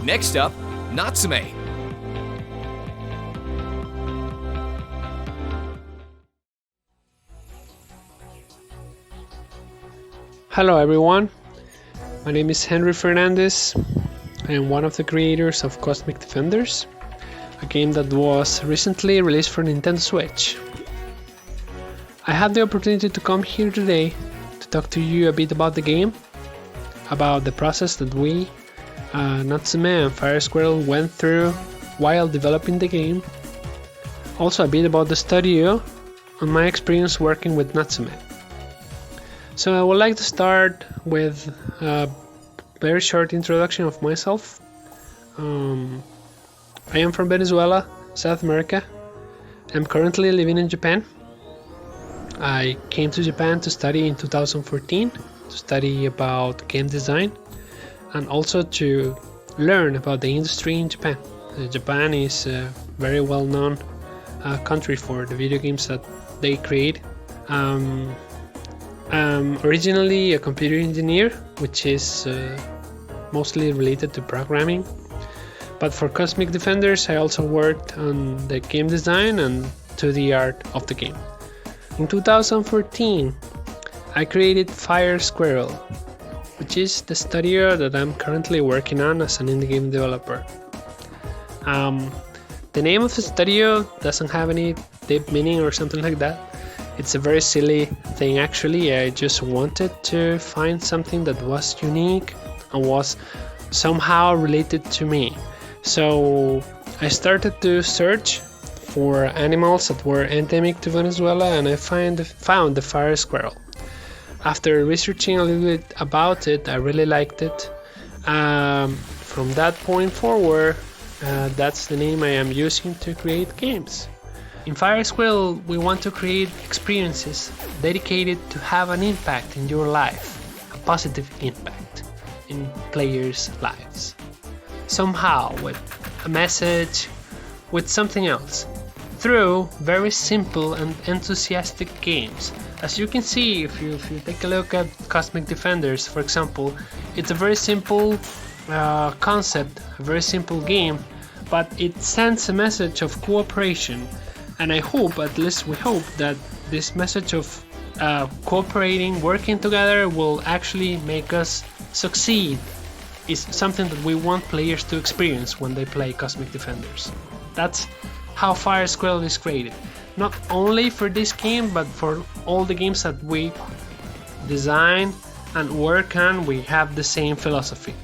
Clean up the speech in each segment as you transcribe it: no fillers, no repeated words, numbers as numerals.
Next up, Natsume. Hello everyone, my name is Henry Fernandez. I am one of the creators of Cosmic Defenders, a game that was recently released for Nintendo Switch. I had the opportunity to come here today to talk to you a bit about the game, about the process that we, Natsume and Fiery Squirrel went through while developing the game, also a bit about the studio and my experience working with Natsume. So I would like to start with a very short introduction of myself. I am from Venezuela, South America. I'm currently living in Japan. I came to Japan to study in 2014, to study about game design and also to learn about the industry in Japan. Japan is a very well-known country for the video games that they create. I'm originally a computer engineer, which is mostly related to programming. But for Cosmic Defenders, I also worked on the game design and 2D art of the game. In 2014, I created Fiery Squirrel, which is the studio that I'm currently working on as an indie game developer. The name of the studio doesn't have any deep meaning or something like that. It's a very silly thing actually. I just wanted to find something that was unique and was somehow related to me. So I started to search for animals that were endemic to Venezuela, and I found the Fiery Squirrel. After researching a little bit about it, I really liked it. From that point forward, that's the name I am using to create games. In Fiery Squirrel, we want to create experiences dedicated to have an impact in your life, a positive impact in players' lives. Somehow, with a message, with something else, through very simple and enthusiastic games. As you can see, if you take a look at Cosmic Defenders, for example, it's a very simple concept, a very simple game, but it sends a message of cooperation. And I hope, at least we hope, that this message of cooperating, working together will actually make us succeed. Is something that we want players to experience when they play Cosmic Defenders. That's how Fiery Squirrel is created. Not only for this game, but for all the games that we design and work on, we have the same philosophy.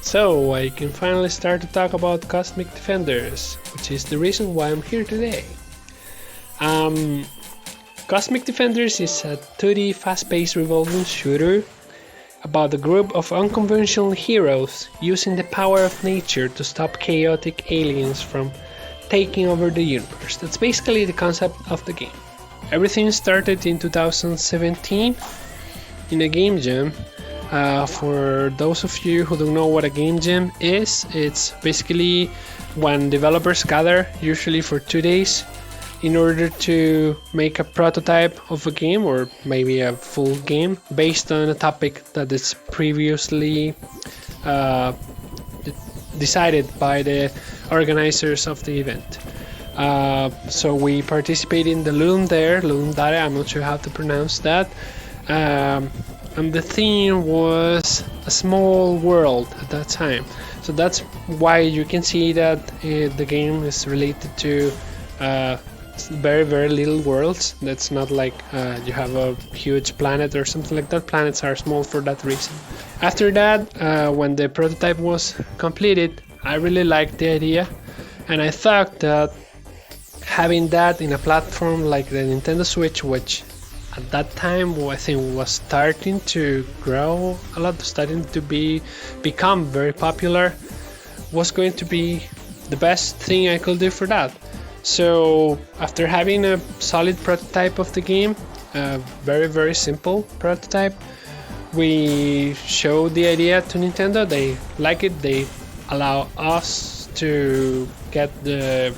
So I can finally start to talk about Cosmic Defenders, which is the reason why I'm here today. Cosmic Defenders is a 2D fast-paced revolving shooter about a group of unconventional heroes using the power of nature to stop chaotic aliens from taking over the universe. That's basically the concept of the game. Everything started in 2017 in a game jam. For those of you who don't know what a game jam is, it's basically when developers gather, usually for 2 days, in order to make a prototype of a game or maybe a full game based on a topic that is previously decided by the organizers of the event. So we participated in the Lundare, I'm not sure how to pronounce that. And the theme was a small world at that time. So that's why you can see that the game is related to very, very little worlds. That's not like you have a huge planet or something like that. Planets are small for that reason. After that, when the prototype was completed, I really liked the idea, and I thought that having that in a platform like the Nintendo Switch, which at that time I think was starting to grow a lot, starting to become very popular, was going to be the best thing I could do for that. So after having a solid prototype of the game, a very, very simple prototype, we showed the idea to Nintendo. They like it. They allow us to get the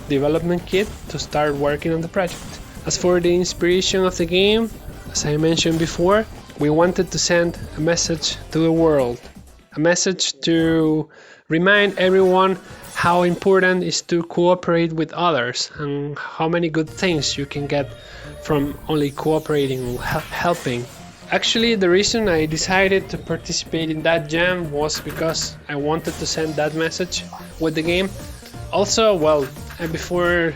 development kit to start working on the project. As for the inspiration of the game, as I mentioned before, we wanted to send a message to the world. a message to remind everyone how important it is to cooperate with others and how many good things you can get from only cooperating or helping. Actually, the reason I decided to participate in that jam was because I wanted to send that message with the game. Also, well, before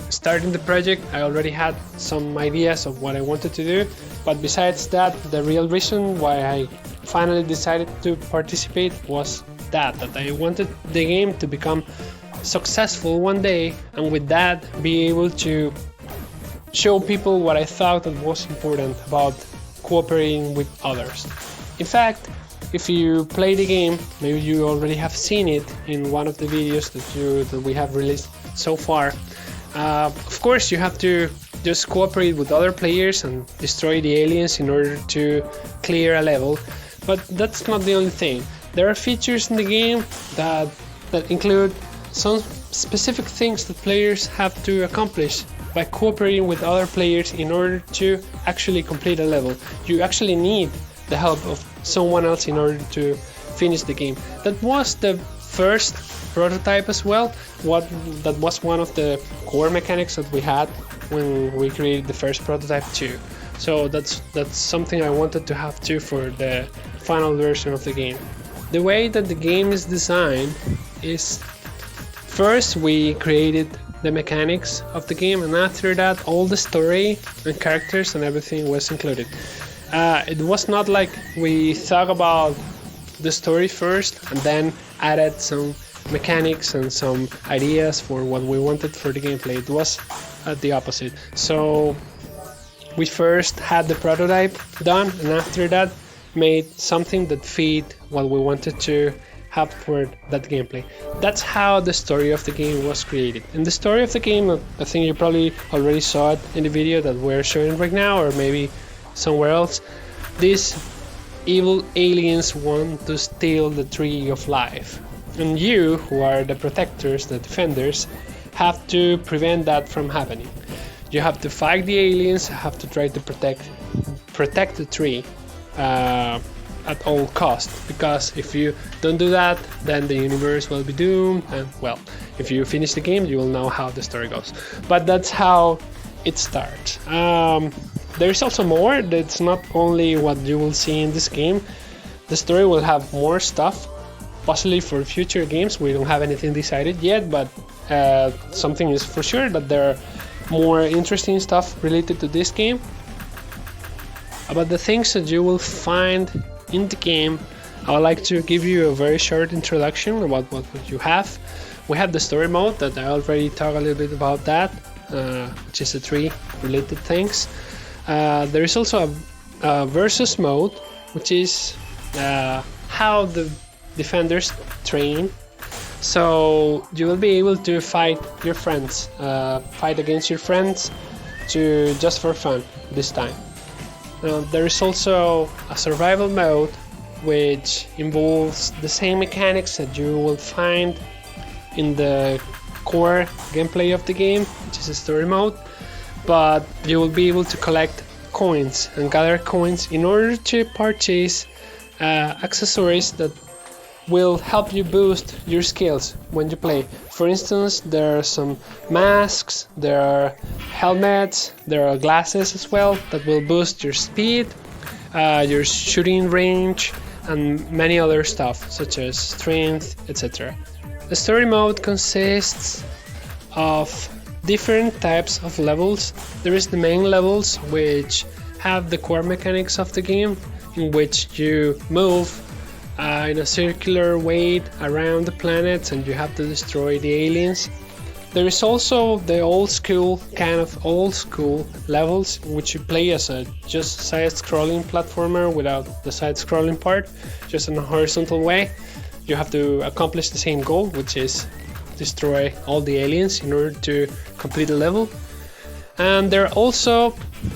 starting the project, I already had some ideas of what I wanted to do, but besides that, the real reason why I finally decided to participate was that I wanted the game to become successful one day, and with that be able to show people what I thought that was important about cooperating with others. In fact, if you play the game, maybe you already have seen it in one of the videos that we have released so far. Of course, you have to just cooperate with other players and destroy the aliens in order to clear a level, but that's not the only thing. There are features in the game that include some specific things that players have to accomplish by cooperating with other players in order to actually complete a level. You actually need the help of someone else in order to finish the game. That was the first prototype as well. That was one of the core mechanics that we had when we created the first prototype too. So that's something I wanted to have too for the final version of the game. The way that the game is designed is, first we created the mechanics of the game, and after that all the story and characters and everything was included. It was not like we thought about the story first and then added some mechanics and some ideas for what we wanted for the gameplay. It was the opposite. So we first had the prototype done, and after that made something that fit what we wanted to have for that gameplay. That's how the story of the game was created. And the story of the game, I think you probably already saw it in the video that we're showing right now, or maybe somewhere else. These evil aliens want to steal the tree of life, and you, who are the protectors, the defenders, have to prevent that from happening. You have to fight the aliens, have to try to protect the tree at all cost, because if you don't do that, then the universe will be doomed, and well, if you finish the game, you will know how the story goes. But that's how it starts. There's also more. That's not only what you will see in this game. The story will have more stuff, possibly for future games. We don't have anything decided yet, but something is for sure, that there are more interesting stuff related to this game. About the things that you will find in the game, I would like to give you a very short introduction about what you have. We have the story mode that I already talked a little bit about that, which is the three related things. There is also a versus mode, which is how the defenders train. So you will be able to fight your friends, fight against your friends, just for fun this time. There is also a survival mode, which involves the same mechanics that you will find in the core gameplay of the game, which is a story mode, but you will be able to collect coins and gather coins in order to purchase accessories that will help you boost your skills when you play. For instance, there are some masks, there are helmets, there are glasses as well that will boost your speed, your shooting range, and many other stuff such as strength, etc. The story mode consists of different types of levels. There is the main levels, which have the core mechanics of the game, in which you move in a circular way around the planets and you have to destroy the aliens. There is also the old school levels, in which you play as a just side-scrolling platformer without the side-scrolling part, just in a horizontal way. You have to accomplish the same goal, which is destroy all the aliens in order to complete the level. And there are also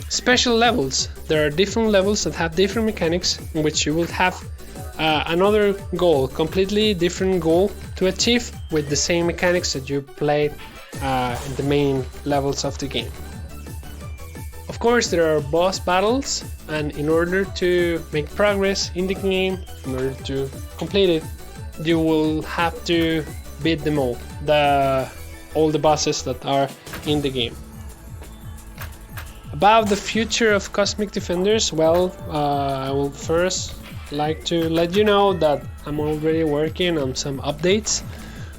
special levels. There are different levels that have different mechanics, in which you will have another goal, completely different goal to achieve with the same mechanics that you played in the main levels of the game. Of course, there are boss battles, and in order to make progress in the game, in order to complete it, you will have to beat them all the bosses that are in the game. About the future of Cosmic Defenders, well, I will first like to let you know that I'm already working on some updates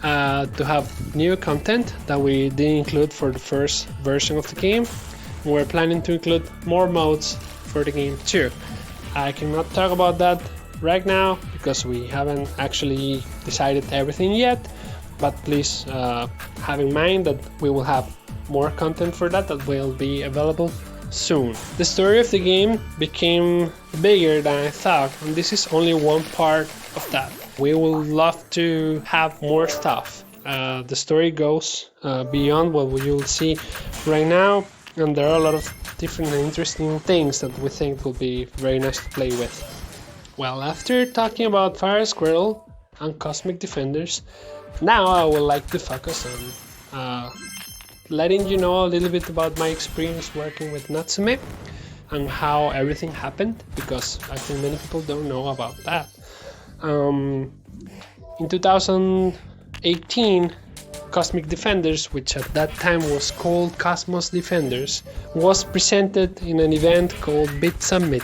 to have new content that we didn't include for the first version of the game. We're planning to include more modes for the game too. I cannot talk about that right now because we haven't actually decided everything yet, but please have in mind that we will have more content for that will be available soon. The story of the game became bigger than I thought, and this is only one part of that. We will love to have more stuff. The story goes beyond what you'll see right now, and there are a lot of different and interesting things that we think will be very nice to play with. Well, after talking about Fiery Squirrel and Cosmic Defenders, now I would like to focus on letting you know a little bit about my experience working with Natsume and how everything happened, because I think many people don't know about that. In 2018, Cosmic Defenders, which at that time was called Cosmos Defenders, was presented in an event called Bit Summit.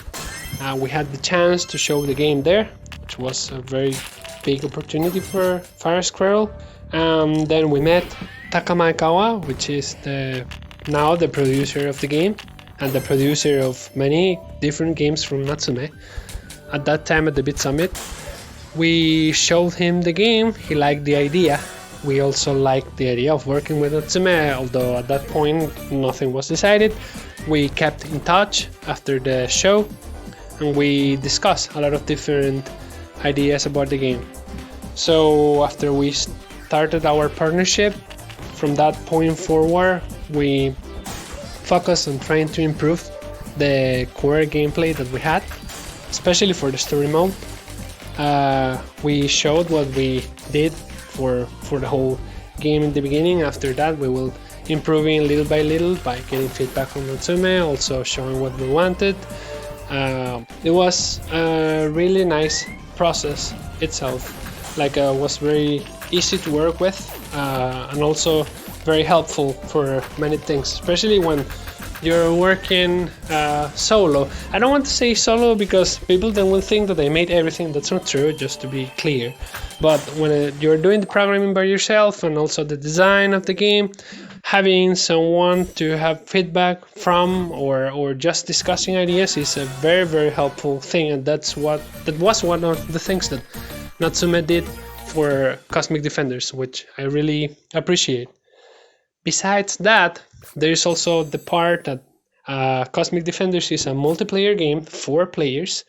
We had the chance to show the game there, which was a very big opportunity for Fiery Squirrel. Then we met Taka Maekawa, which is now the producer of the game and the producer of many different games from Natsume. At that time at the Bit Summit, we showed him the game. He liked the idea. We also liked the idea of working with Natsume, although at that point nothing was decided. We kept in touch after the show and we discussed a lot of different ideas about the game. So after we started our partnership, from that point forward, we focused on trying to improve the core gameplay that we had, especially for the story mode. We showed what we did for the whole game in the beginning. After that, we will improving little by little by getting feedback from Natsume, also showing what we wanted. It was a really nice process itself. Was very easy to work with and also very helpful for many things, especially when you're working solo. I don't want to say solo because people then will think that I made everything. That's not true, just to be clear. But when you're doing the programming by yourself and also the design of the game, having someone to have feedback from or just discussing ideas is a very, very helpful thing, and that was one of the things that Natsume did for Cosmic Defenders, which I really appreciate. Besides that, there is also the part that Cosmic Defenders is a multiplayer game, 4 players,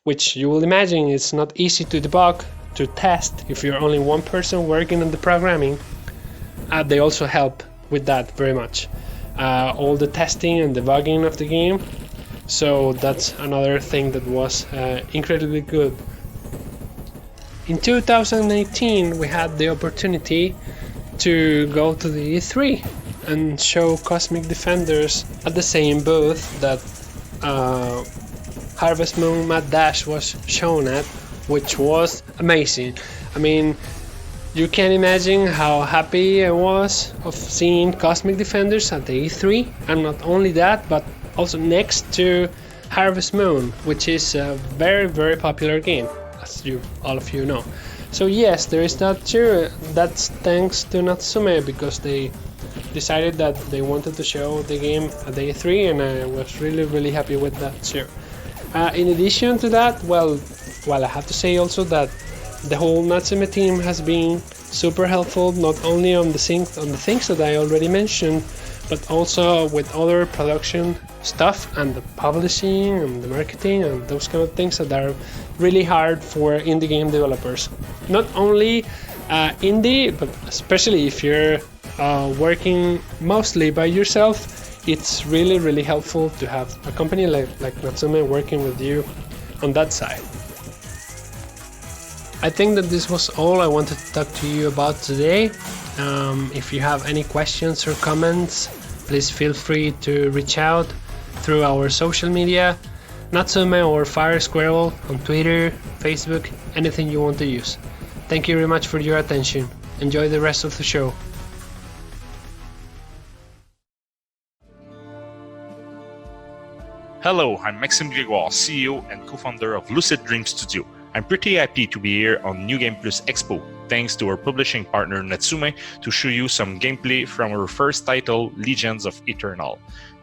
which you will imagine is not easy to debug, to test if you're only one person working on the programming. They also help with that very much. All the testing and debugging of the game. So that's another thing that was incredibly good. In 2019, we had the opportunity to go to the E3 and show Cosmic Defenders at the same booth that Harvest Moon Mad Dash was shown at, which was amazing. I mean, you can imagine how happy I was of seeing Cosmic Defenders at the E3, and not only that, but also next to Harvest Moon, which is a very, very popular game, as all of you know. So yes, there is that too. That's thanks to Natsume, because they decided that they wanted to show the game at the E3, and I was really, really happy with that too. In addition to that, well, I have to say also that the whole Natsume team has been super helpful, not only on the things that I already mentioned, but also with other production stuff and the publishing and the marketing and those kind of things that are really hard for indie game developers. Not only indie, but especially if you're working mostly by yourself, it's really, really helpful to have a company like Natsume working with you on that side. I think that this was all I wanted to talk to you about today. If you have any questions or comments, please feel free to reach out. through our social media, Natsume or Fiery Squirrel on Twitter, Facebook, anything you want to use. Thank you very much for your attention. Enjoy the rest of the show. Hello, I'm Maxime Grégoire, CEO and co-founder of Lucid Dream Studio. I'm pretty happy to be here on New Game Plus Expo, thanks to our publishing partner Natsume, to show you some gameplay from our first title, Legends of Ethernal.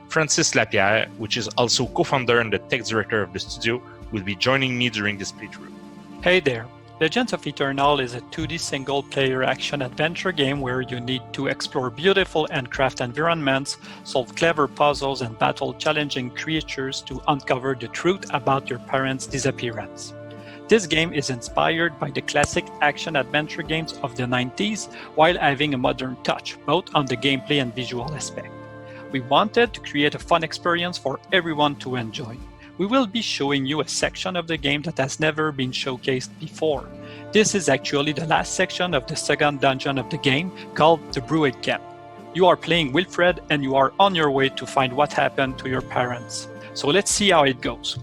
Francis Lapierre, which is also co-founder and the tech director of the studio, will be joining me during this playthrough. Hey there! Legends of Ethernal is a 2D single-player action-adventure game where you need to explore beautiful and craft environments, solve clever puzzles, and battle challenging creatures to uncover the truth about your parents' disappearance. This game is inspired by the classic action-adventure games of the 90s while having a modern touch, both on the gameplay and visual aspect. We wanted to create a fun experience for everyone to enjoy. We will be showing you a section of the game that has never been showcased before. This is actually the last section of the second dungeon of the game, called the Druid Camp. You are playing Wilfred and you are on your way to find what happened to your parents. So let's see how it goes.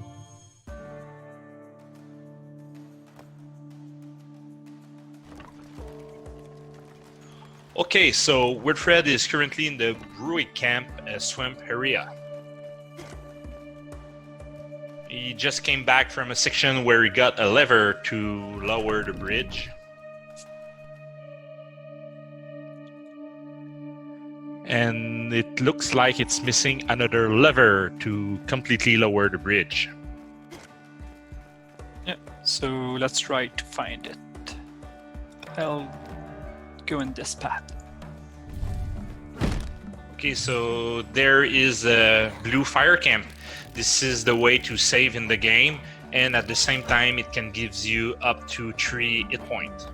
Okay, so Wilfred is currently in the Druid Camp swamp area. He just came back from a section where he got a lever to lower the bridge. And it looks like it's missing another lever to completely lower the bridge. Yeah, so let's try to find it. I'll go in this path. Okay, so there is a blue fire camp. This is the way to save in the game, and at the same time it can give you up to 3 hit points.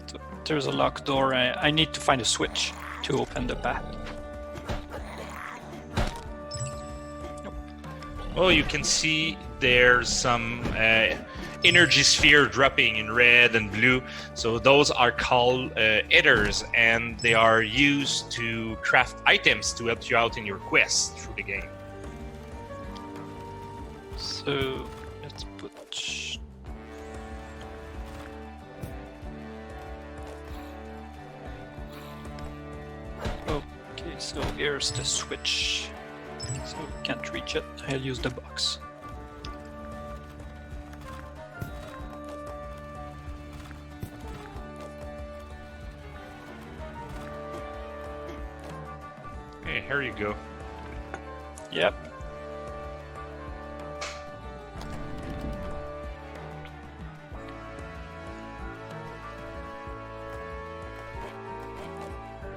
So there's a locked door. I need to find a switch to open the path. Nope. Oh, you can see there's some energy sphere dropping in red and blue. So those are called ethers, and they are used to craft items to help you out in your quest through the game. So let's put. Okay, so here's the switch. So can't reach it. I'll use the box. Hey, here you go. Yep.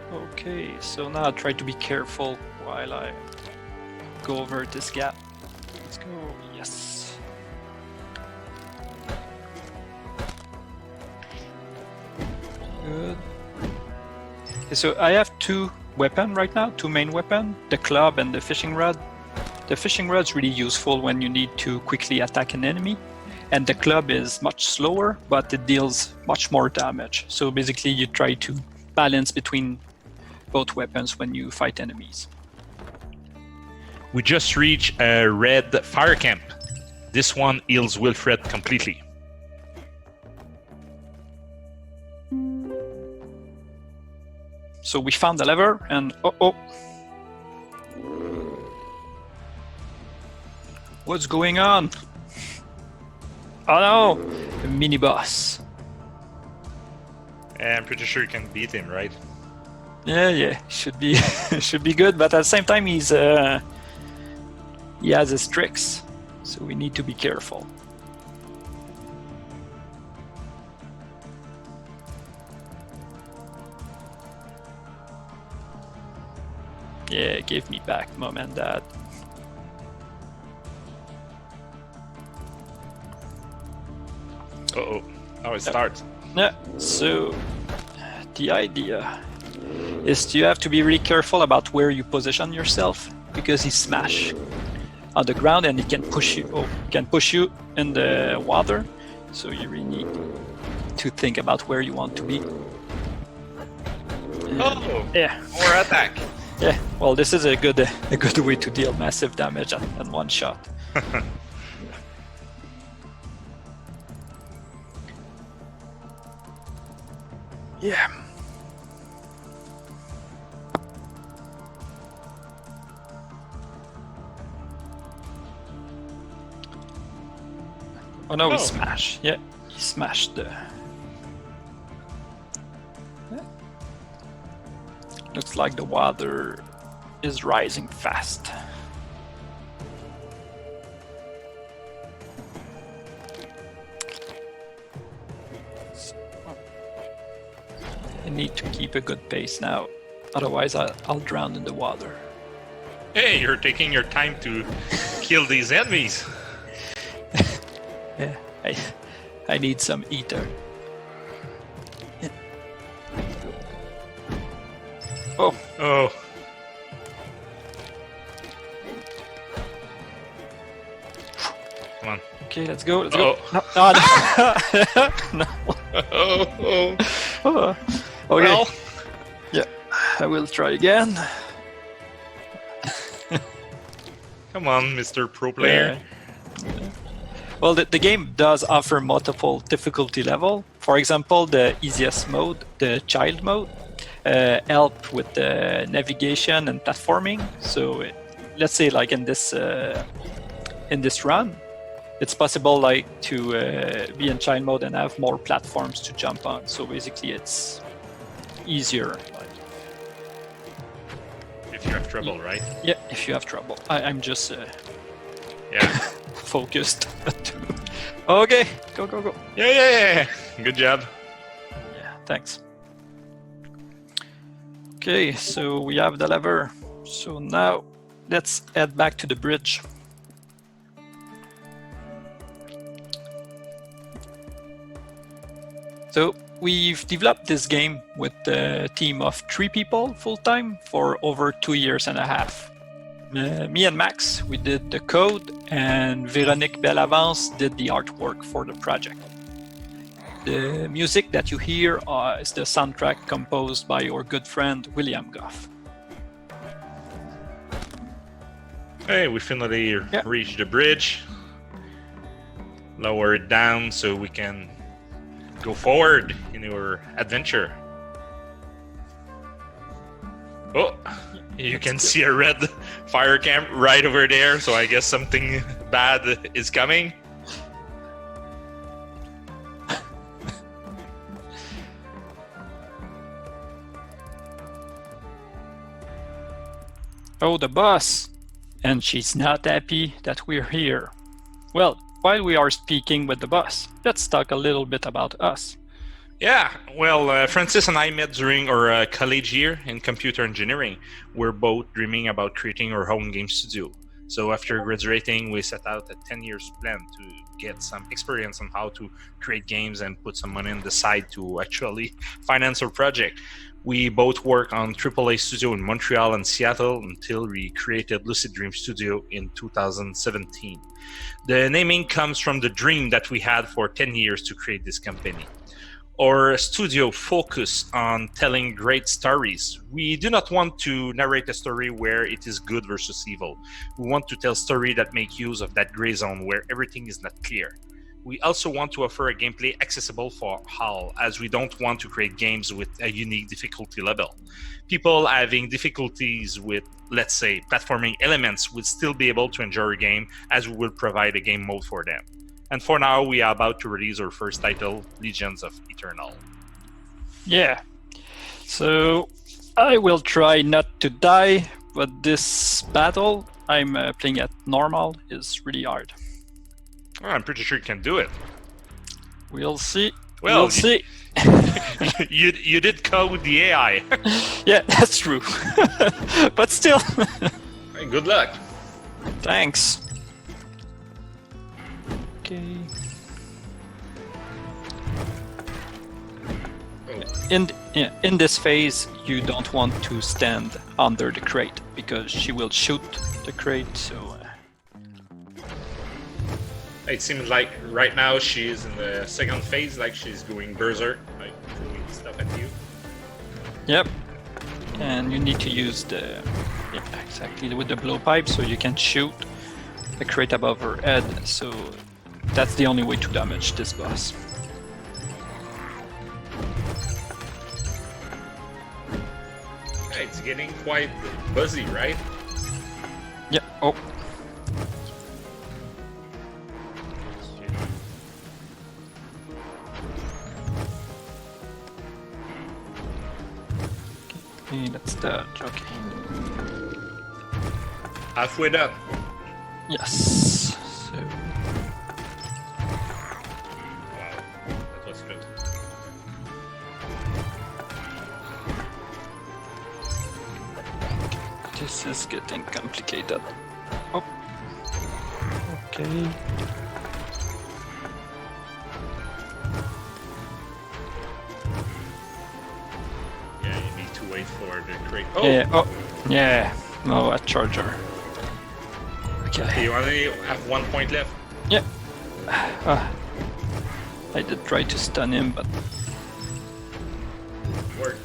Okay, so now I'll try to be careful while I go over this gap. Let's go, yes. Good. Okay, so I have two weapons right now, two main weapons, the club and the fishing rod. The fishing rod's really useful when you need to quickly attack an enemy, and the club is much slower, but it deals much more damage. So basically you try to balance between both weapons when you fight enemies. We just reached a red fire camp. This one heals Wilfred completely. So we found the lever and oh. What's going on? Oh no! A mini boss. I'm pretty sure you can beat him, right? Yeah, should be should be good, but at the same time he has his tricks, so we need to be careful. Yeah, give me back, Mom and Dad. Uh-oh. Now it starts. Yeah, so the idea is you have to be really careful about where you position yourself, because he smash on the ground and he can push you in the water, so you really need to think about where you want to be. Oh! Yeah. More attack! Yeah, well, this is a good way to deal massive damage at one shot. Yeah. Oh no, he smashed. Yeah, he smashed the... Looks like the water is rising fast. I need to keep a good pace now, otherwise I'll drown in the water. Hey, you're taking your time to kill these enemies. Yeah, I need some ether. Yeah. Oh. Oh. Come on. Okay, let's go. Let's go. No, no. Oh. Okay. Well. Yeah, I will try again. Come on, Mr. Pro Player. Yeah. Well, the game does offer multiple difficulty level. For example, the easiest mode, the child mode, help with the navigation and platforming. So, let's say like in this run, it's possible like to be in child mode and have more platforms to jump on. So basically, it's easier. If you have trouble, right? Yeah, if you have trouble. I'm just yeah focused. Okay, go. Yeah. Good job. Yeah, thanks. Okay, so we have the lever. So now let's head back to the bridge. So we've developed this game with a team of 3 people full-time for over 2 years and a half. Me and Max, we did the code, and Véronique Bellavance did the artwork for the project. The music that you hear is the soundtrack composed by our good friend William Goff. Hey, we finally reached the bridge. Lower it down so we can go forward in our adventure. Oh, you can see a red fire camp right over there, so I guess something bad is coming. Oh, the boss! And she's not happy that we're here. Well, while we are speaking with the boss, let's talk a little bit about us. Yeah, well, Francis and I met during our college year in computer engineering. We're both dreaming about creating our own game studio. So after graduating, we set out a 10 years plan to get some experience on how to create games and put some money on the side to actually finance our project. We both worked on AAA studio in Montreal and Seattle until we created Lucid Dream Studio in 2017. The naming comes from the dream that we had for 10 years to create this company. Our studio focuses on telling great stories. We do not want to narrate a story where it is good versus evil. We want to tell stories that make use of that gray zone where everything is not clear. We also want to offer a gameplay accessible for all, as we don't want to create games with a unique difficulty level. People having difficulties with, let's say, platforming elements would still be able to enjoy a game, as we will provide a game mode for them. And for now, we are about to release our first title, Legends of Ethernal. Yeah. So I will try not to die, but this battle I'm playing at normal is really hard. Oh, I'm pretty sure you can do it. We'll see. Well, we'll see. you did code the AI. Yeah, that's true. But still. Hey, good luck. Thanks. Okay. In this phase, you don't want to stand under the crate because she will shoot the crate. So. It seems like right now she is in the second phase, like she's going berserk, like throwing stuff at you. Yep. And you need to use the exactly with the blowpipe, so you can shoot the crate above her head. So that's the only way to damage this boss. It's getting quite buzzy, right? Yeah. Oh. Okay, that's that. Okay. Halfway done. Yes. So Wow, that was good. this is getting complicated. Oh. Okay. Yeah, you need to wait for the crate. Oh, Yeah. Oh. Yeah. No, a charger. Okay. you only have 1 point left. Yeah. I did try to stun him, but Work.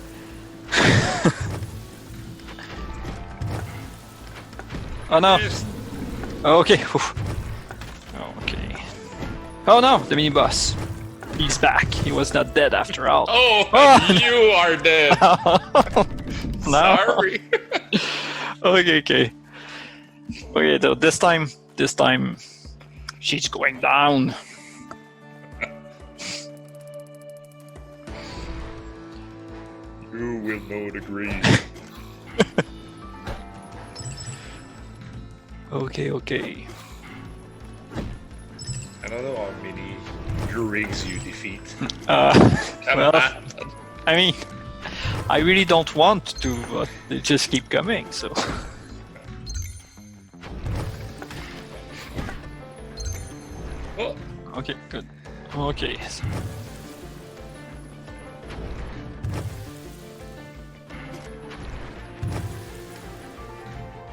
oh no. Yes. Okay. Oof. Okay. Oh no, the mini boss. He's back. He was not dead after all. Oh, Oh. you are dead. No. Sorry. Okay. Okay, though this time, she's going down. You will know the green. Okay. I don't know how many rigs you defeat. Well, Well, I mean, I really don't want to, but they just keep coming, so. oh, Okay, good. Okay.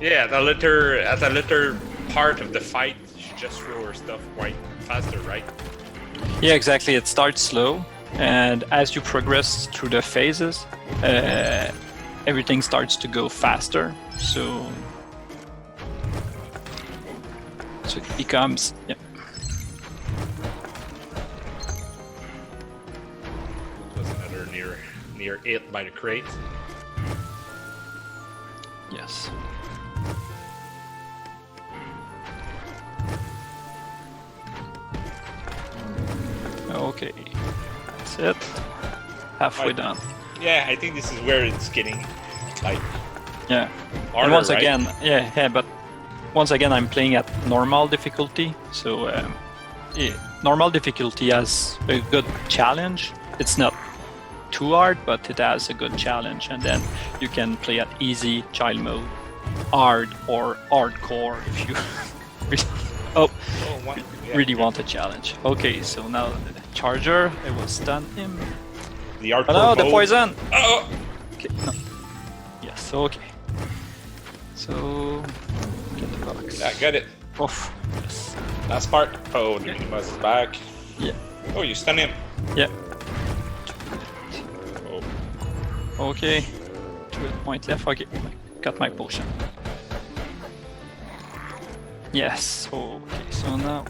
yeah, at a later part of the fight, you just throw her stuff quite faster, right? Yeah, exactly. It starts slow, and as you progress through the phases, everything starts to go faster. So it becomes It was another near hit by the crate. yes. Okay, that's it. Halfway Right. done. Yeah, I think this is where it's getting like Yeah. harder, And once right? again, but once again, I'm playing at normal difficulty. So normal difficulty has a good challenge. It's not too hard, but it has a good challenge. And then you can play at easy child mode, hard or hardcore if you really want a challenge. Okay, so now the charger, I will stun him. The hardcore Oh no, the mode. poison! Oh, Okay, no. Yes, okay. So get the box. yeah, got it. Off. Yes. Last part. Oh, the minimus is back. Yeah. Oh, you stun him. Yeah. Oh, Okay. 2 point left. Okay. Got my potion. Yes. Okay. So now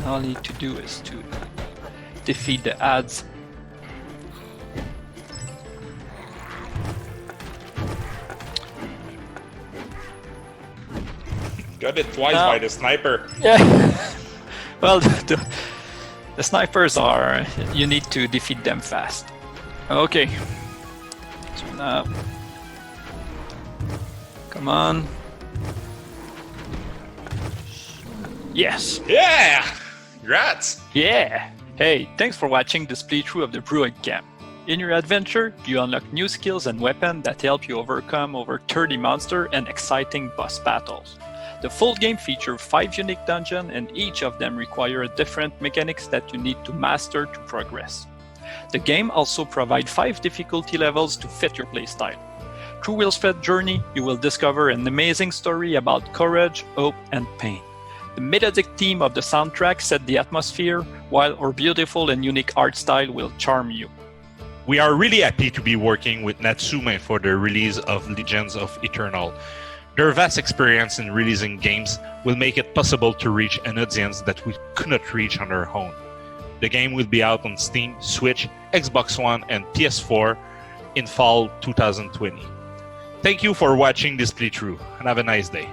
all I need to do is to defeat the ads. got it twice No. by the sniper. Yeah. Well, the snipers are. You need to defeat them fast. Okay. So now. Come on. Yes. Yeah! Congrats! Yeah! Hey, thanks for watching this playthrough of the Druid Camp. In your adventure, you unlock new skills and weapons that help you overcome over 30 monsters and exciting boss battles. The full game features 5 unique dungeons, and each of them require different mechanics that you need to master to progress. The game also provides 5 difficulty levels to fit your playstyle. Through Will's journey, you will discover an amazing story about courage, hope, and pain. The melodic theme of the soundtrack set the atmosphere, while our beautiful and unique art style will charm you. We are really happy to be working with Natsume for the release of Legends of Ethernal. Their vast experience in releasing games will make it possible to reach an audience that we could not reach on our own. The game will be out on Steam, Switch, Xbox One, and PS4 in fall 2020. Thank you for watching this playthrough, and have a nice day.